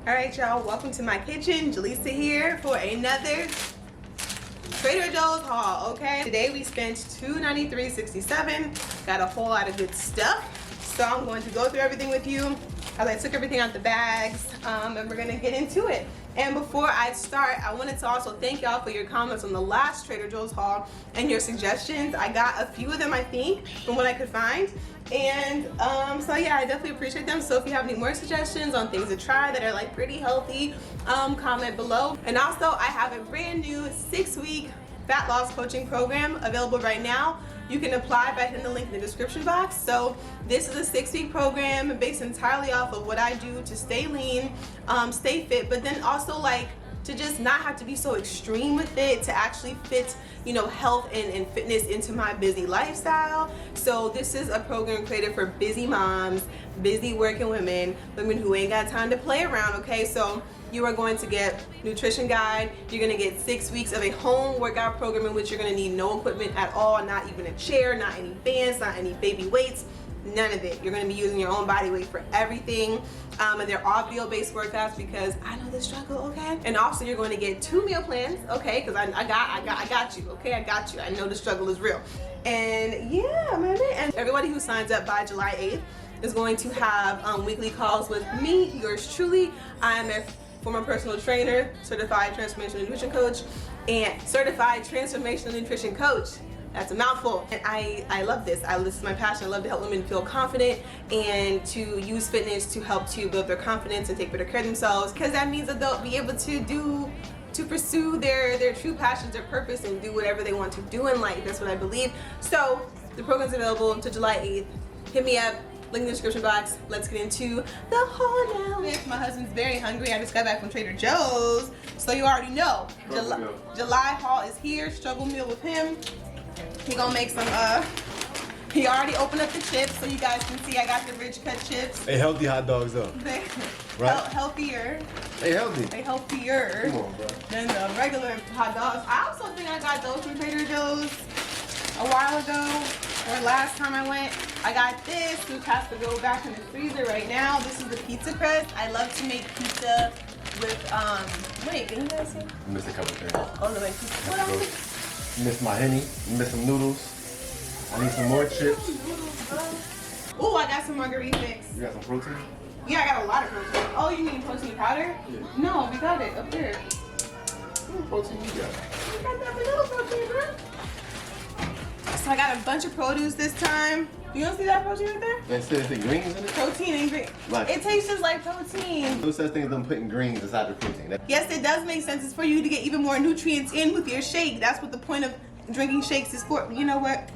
All right, y'all, welcome to my kitchen. Jelisa here for another Trader Joe's haul, okay? Today we spent $293.67. Got a whole lot of good stuff. So I'm going to go through everything with you as I took everything out the bags, and we're gonna get into it. And before I start, I wanted to also thank y'all for your comments on the last Trader Joe's haul and your suggestions. I got a few of them, I think, from what I could find. And so yeah, I definitely appreciate them. So if you have any more suggestions on things to try that are like pretty healthy, comment below. And also I have a brand new 6-week fat loss coaching program available right now. You can apply by hitting the link in the description box. So this is a 6-week program based entirely off of what I do to stay lean, stay fit, but then also like to just not have to be so extreme with it, to actually fit, you know, health and fitness into my busy lifestyle. So this is a program created for busy moms, busy working women who ain't got time to play around, okay? So you are going to get nutrition guide, you're gonna get 6 weeks of a home workout program in which you're gonna need no equipment at all, not even a chair, not any bands, not any baby weights, none of it. You're gonna be using your own body weight for everything. And they're all video-based workouts because I know the struggle, okay? And also you're going to get 2 meal plans, okay? Because I got you, okay? I got you. I know the struggle is real. And yeah, man. And everybody who signs up by July 8th is going to have weekly calls with me, yours truly. I am a former personal trainer, certified transformational nutrition coach, and certified transformational nutrition coach. That's a mouthful. And I love this. This is my passion. I love to help women feel confident and to use fitness to help to build their confidence and take better care of themselves, because that means that they'll be able to pursue their true passions, their purpose, and do whatever they want to do in life. That's what I believe. So the program's available until July 8th. Hit me up. Link in the description box. Let's get into the haul now. My husband's very hungry. I just got back from Trader Joe's, so you already know. July haul is here. Struggle meal with him. He gonna make some, he already opened up the chips so you guys can see I got the rich cut chips. They healthy hot dogs though. Right? Healthier. They healthy. They healthier. Come on, bro. Than the regular hot dogs. I also think I got those from Trader Joe's a while ago, or last time I went. I got this, which has to go back in the freezer right now. This is the pizza crust. I love to make pizza with, wait, can you guys see? I missed a couple things. Oh, no, wait, pizza. What else? Miss my Henny. Miss some noodles. I need some more chips. Oh, I got some margarita mix. You got some protein? Yeah, I got a lot of protein. Oh, you mean protein powder? Yeah. No, we got it up there. Protein you got. We got that vanilla protein, bro. So I got a bunch of produce this time. You don't see that protein right there? They said the greens in it? Protein and green. Like, it tastes just like protein. no such thing as them putting greens inside the protein. Yes, it does make sense. It's for you to get even more nutrients in with your shake. That's what the point of drinking shakes is for. You know what?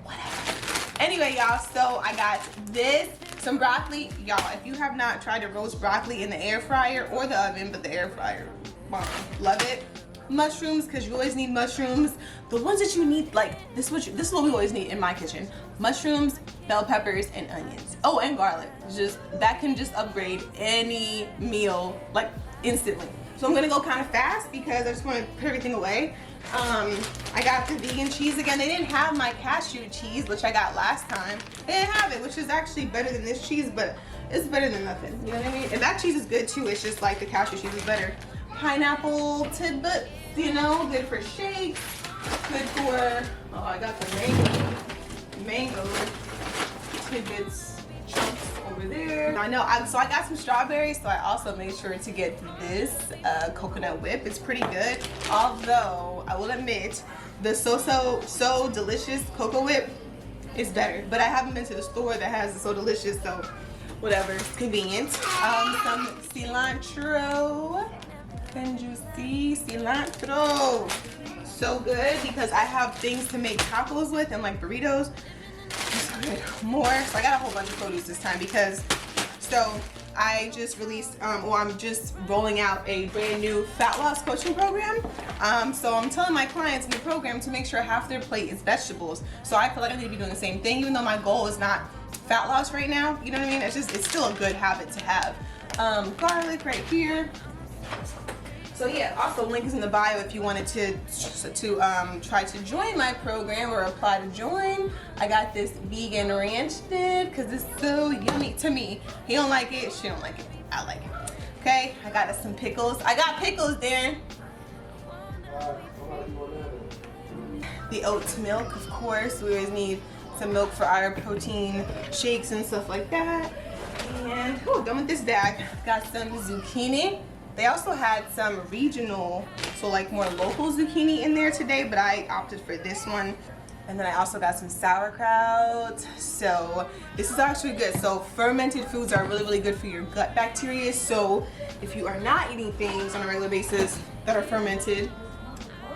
Whatever. Anyway, y'all, so I got this, some broccoli. Y'all, if you have not tried to roast broccoli in the air fryer or the oven, but the air fryer, bomb. Love it. Mushrooms, because you always need mushrooms. The ones that you need, like this is what we always need in my kitchen: mushrooms, bell peppers, and onions. Oh, and garlic. Just that can just upgrade any meal like instantly. So I'm gonna go kind of fast because I just want to put everything away. I got the vegan cheese again. They didn't have my cashew cheese, which I got last time. They didn't have it, which is actually better than this cheese, but it's better than nothing. You know what I mean? And that cheese is good too. It's just like the cashew cheese is better. Pineapple tidbits, you know, good for shakes, good for, oh, I got the mango tidbits chunks over there. I know, so I got some strawberries, so I also made sure to get this coconut whip. It's pretty good, although I will admit the so delicious cocoa whip is better, but I haven't been to the store that has the so delicious, so whatever, it's convenient. Some cilantro. And you see cilantro, so good because I have things to make tacos with and like burritos. So good. More, so I got a whole bunch of produce this time because I just released or I'm just rolling out a brand new fat loss coaching program. So I'm telling my clients in the program to make sure half their plate is vegetables. So I feel like I need to be doing the same thing, even though my goal is not fat loss right now. You know what I mean? It's still a good habit to have. Garlic right here. So yeah, also link is in the bio if you wanted to try to join my program or apply to join. I got this vegan ranch dip because it's so yummy to me. He don't like it, she don't like it, I like it. Okay, I got us some pickles. I got pickles, Darren. The oat milk, of course. We always need some milk for our protein shakes and stuff like that. And done with this bag. Got some zucchini. They also had some regional, so like more local zucchini in there today, but I opted for this one. And then I also got some sauerkraut. So this is actually good. So fermented foods are really, really good for your gut bacteria. So if you are not eating things on a regular basis that are fermented,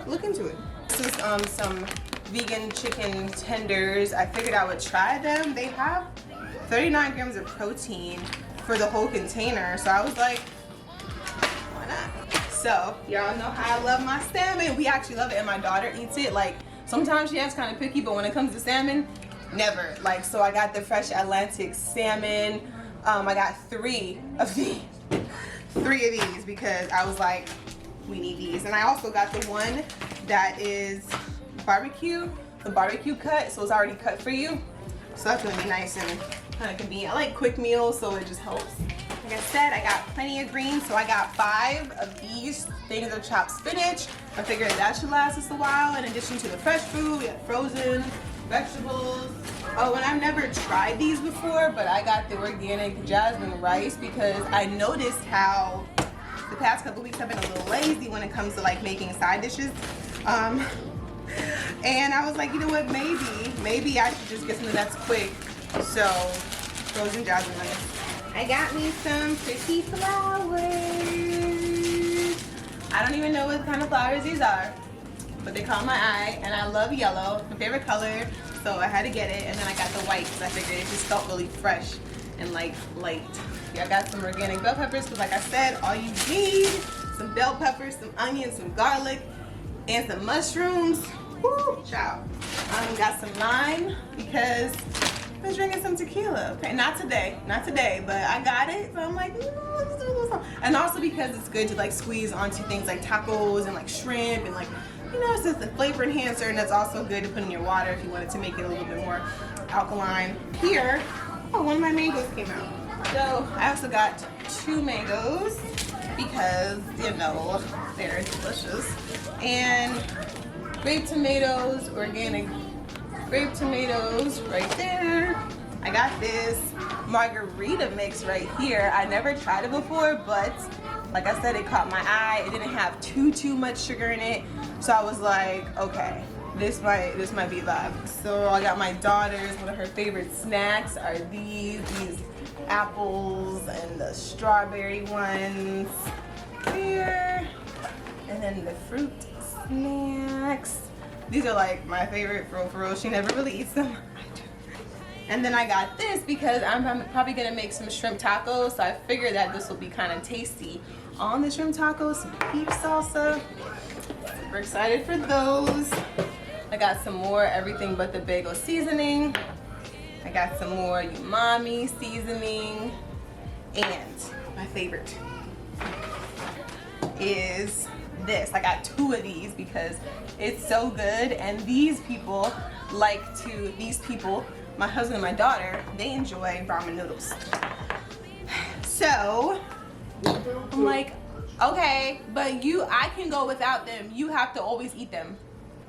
look into it. This is some vegan chicken tenders. I figured I would try them. They have 39 grams of protein for the whole container. So I was like, why not? So y'all know how I love my salmon. We actually love it, and my daughter eats it. Like, sometimes she acts kind of picky, but when it comes to salmon, never. Like, so I got the fresh Atlantic salmon. I got 3 of these. 3 of these because I was like, we need these. And I also got the one that is barbecue, the barbecue cut, so it's already cut for you. So that's gonna be nice and kind of convenient. I like quick meals, so it just helps. Like I said, I got plenty of greens, so I got 5 of these things of chopped spinach. I figured that should last us a while. In addition to the fresh food, we have frozen vegetables. Oh, and I've never tried these before, but I got the organic jasmine rice because I noticed how the past couple weeks I've been a little lazy when it comes to like making side dishes. And I was like, you know what, maybe I should just get something that's quick. So, frozen jasmine rice. I got me some pretty flowers. I don't even know what kind of flowers these are, but they caught my eye, and I love yellow, my favorite color, so I had to get it. And then I got the white because I figured it just felt really fresh and like light. Yeah, I got some organic bell peppers because, like I said, all you need, some bell peppers, some onions, some garlic, and some mushrooms. Woo, ciao. Got some lime because I was drinking some tequila. Okay, not today, but I got it. So I'm like, let's do this. And also because it's good to like squeeze onto things like tacos and like shrimp and like, you know, it's just a flavor enhancer, and that's also good to put in your water if you wanted to make it a little bit more alkaline. Here, one of my mangoes came out. So I also got 2 mangoes because, you know, they're delicious. And grape tomatoes, organic grape tomatoes right there. I got this margarita mix right here. I never tried it before, but like I said, it caught my eye. It didn't have too much sugar in it. So I was like, okay, this might be a vibe. So I got my daughter's, one of her favorite snacks are these apples and the strawberry ones here. And then the fruit snacks. These are like my favorite for real. She never really eats them. I do. And then I got this because I'm probably gonna make some shrimp tacos. So I figured that this will be kind of tasty on the shrimp tacos. Some beef salsa. Super excited for those. I got some more everything but the bagel seasoning. I got some more umami seasoning. And my favorite is this. I got 2 of these because it's so good, and these people, my husband and my daughter, they enjoy ramen noodles. So I'm like, okay, but I can go without them. You have to always eat them.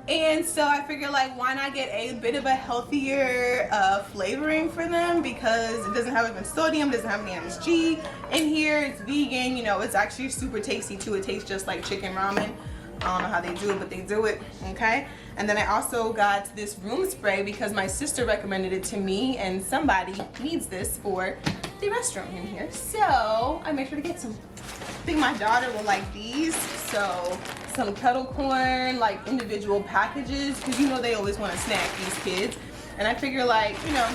And so I figured, like, why not get a bit of a healthier flavoring for them, because it doesn't have even sodium, doesn't have any MSG in here. It's vegan, you know, it's actually super tasty too. It tastes just like chicken ramen. I don't know how they do it, but they do it, okay? And then I also got this room spray because my sister recommended it to me, and somebody needs this for the restroom in here. So I made sure to get some. I think my daughter will like these. So some kettle corn, like individual packages, because you know they always want to snack, these kids. And I figure, like, you know,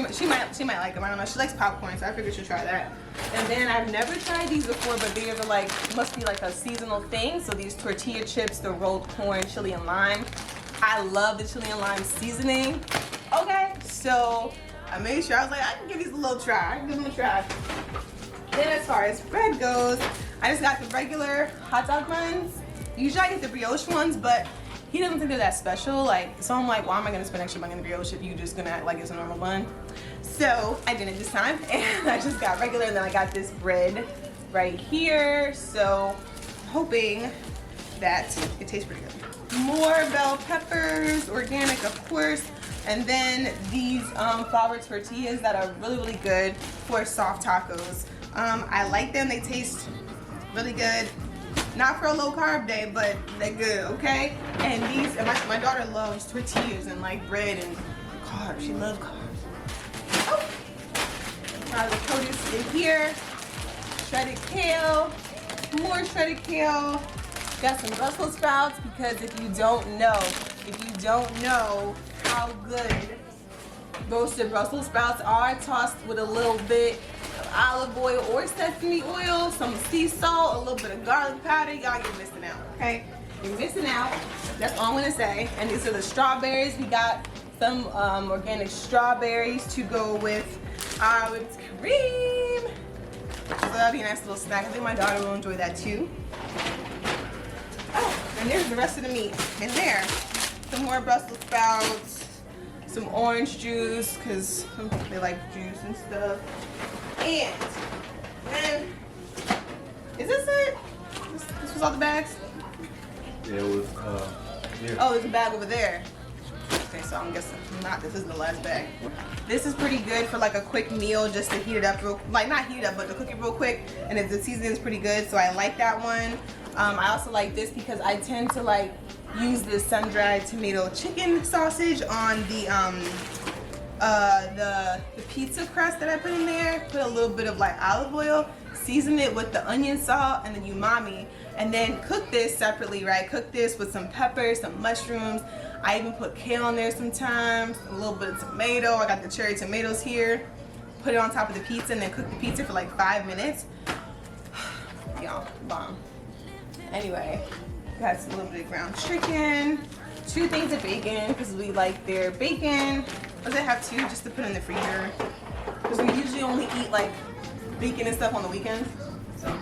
she might like them. I don't know. She likes popcorn, so I figured she'll try that. And then I've never tried these before, but they are like, must be like a seasonal thing. So these tortilla chips, the rolled corn, chili and lime. I love the chili and lime seasoning. Okay, so I made sure, I was like, I can give these a little try. Give them a try. Then as far as bread goes, I just got the regular hot dog buns. Usually I get the brioche ones, but he doesn't think they're that special. Like, so I'm like, why am I gonna spend extra money on the brioche if you just gonna act like it's a normal bun? So I didn't this time, and I just got regular, and then I got this bread right here. So hoping that it tastes pretty good. More bell peppers, organic of course. And then these flour tortillas that are really, really good for soft tacos. I like them, they taste really good. Not for a low carb day, but they're good, okay? And these, and my daughter loves tortillas and like bread and carbs. She loves carbs. Oh. The produce in here. Shredded kale, more shredded kale. Got some Brussels sprouts because if you don't know how good roasted Brussels sprouts are, tossed with a little bit olive oil or sesame oil, some sea salt, a little bit of garlic powder, y'all, you're missing out, okay? You're missing out. That's all I'm gonna say. And these are the strawberries. We got some organic strawberries to go with our whipped cream. So that'll be a nice little snack. I think my daughter will enjoy that too. Oh, and there's the rest of the meat in there. Some more Brussels sprouts, some orange juice, because they like juice and stuff. And then, is this it? This was all the bags? Yeah, it was, yeah. Oh, there's a bag over there. Okay, so I'm guessing not, this isn't the last bag. This is pretty good for like a quick meal, just to heat it up real, like not heat it up, but to cook it real quick. And the seasoning is pretty good, so I like that one. I also like this because I tend to like use this sun-dried tomato chicken sausage on the pizza crust that I put in there. Put a little bit of like olive oil, season it with the onion salt and the umami, and then cook this separately, right? Cook this with some peppers, some mushrooms. I even put kale in there sometimes, a little bit of tomato. I got the cherry tomatoes here. Put it on top of the pizza and then cook the pizza for like 5 minutes. Y'all, bomb. Anyway, got a little bit of ground chicken, 2 things of bacon because we like their bacon. I have 2 just to put in the freezer because we usually only eat like bacon and stuff on the weekends. So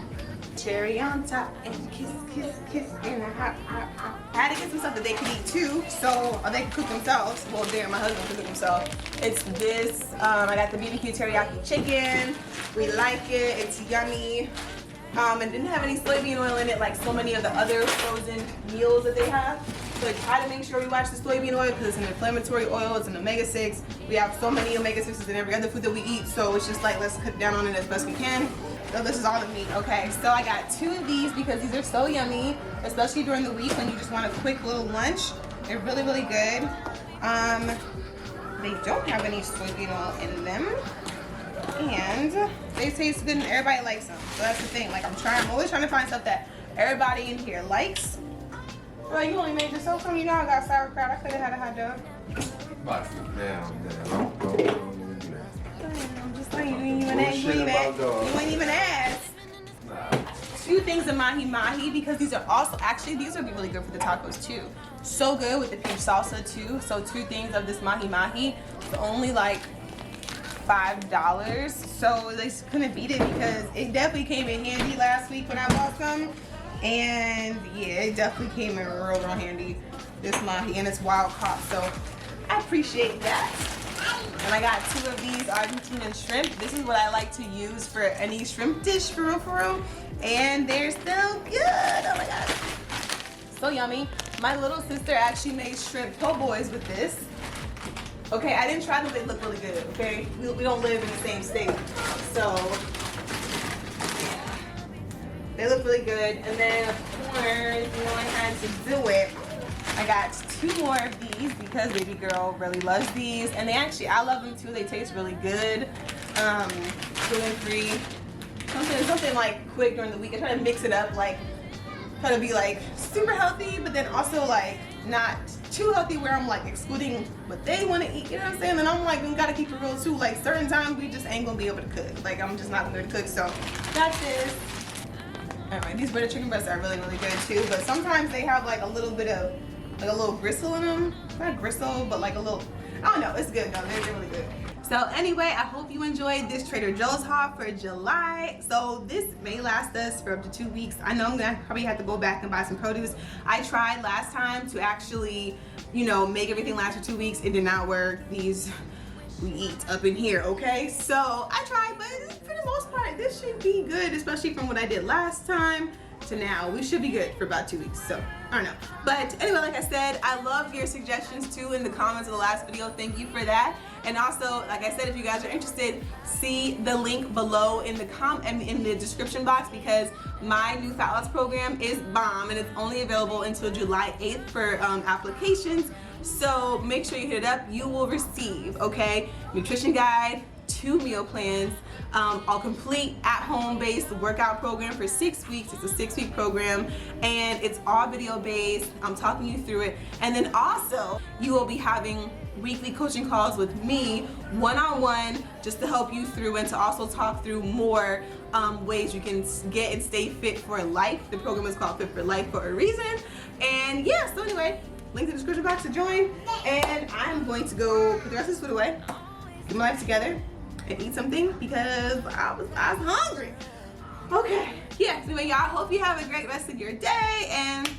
cherry on top and kiss, kiss, kiss in a hot, hot, hot. I had to get some stuff that they could eat too, so or they can cook themselves. Well, my husband can cook himself. It's this. I got the BBQ teriyaki chicken. We like it. It's yummy. And didn't have any soybean oil in it like so many of the other frozen meals that they have. So I try to make sure we watch the soybean oil because it's an inflammatory oil, it's an omega-6. We have so many omega-6s in every other food that we eat, so it's just like, let's cut down on it as best we can. So this is all the meat, okay? So I got 2 of these because these are so yummy, especially during the week when you just want a quick little lunch. They're really, really good. They don't have any soybean oil in them. And they taste good and everybody likes them. So that's the thing. Like I'm always trying to find stuff that everybody in here likes. Well, you only made yourself some. You know I got sauerkraut. I could have had a hot dog. Don't do that. I'm just saying, you ain't even asked. Nah. 2 things of mahi mahi because these are also, actually these would be really good for the tacos too. So good with the peach salsa too. So 2 things of this mahi mahi. It's only like $5, so they couldn't beat it because it definitely came in handy last week when I bought some, and yeah, it definitely came in real handy, this mahi, and it's wild caught, so I appreciate that. And I got 2 of these Argentine shrimp. This is what I like to use for any shrimp dish, for real, and they're so good. Oh my god, so yummy. My little sister actually made shrimp po' boys with this. Okay, I didn't try them, they look really good, okay? We don't live in the same state, so, yeah. They look really good, and then, of course, you know, I had to do it. I got 2 more of these because baby girl really loves these, and they actually, I love them too, they taste really good. Gluten-free, something like quick during the week. I try to mix it up, like, try to be like super healthy, but then also like not too healthy where I'm like excluding what they want to eat, you know what I'm saying? And I'm like, we gotta keep it real too. Like certain times we just ain't gonna be able to cook. Like I'm just not gonna be able to cook. So that's this. Alright, these butter chicken breasts are really, really good too. But sometimes they have like a little bit of like a little gristle in them. Not gristle, but like a little, I don't know, it's good though. They're really good. So anyway, I hope you enjoyed this Trader Joe's haul for July. So this may last us for up to 2 weeks. I know I'm gonna probably have to go back and buy some produce. I tried last time to actually, you know, make everything last for 2 weeks. It did not work. These we eat up in here, okay? So I tried, but for the most part, this should be good, especially from what I did last time to now. We should be good for about 2 weeks, so I don't know. But anyway, like I said, I love your suggestions too in the comments of the last video. Thank you for that. And also, like I said, if you guys are interested, see the link below in the description box, because my new fat loss program is bomb and it's only available until July 8th for applications. So make sure you hit it up. You will receive, okay, nutrition guide, 2 meal plans, a complete at-home based workout program for 6 weeks. It's a 6-week program and it's all video based. I'm talking you through it. And then also you will be having weekly coaching calls with me one-on-one, just to help you through and to also talk through more ways you can get and stay fit for life. The program is called Fit for Life for a reason. And yeah, so anyway, link in the description box to join. And I'm going to go put the rest of this food away, get my life together, and eat something because I was hungry. Okay, yeah, anyway, y'all, hope you have a great rest of your day, and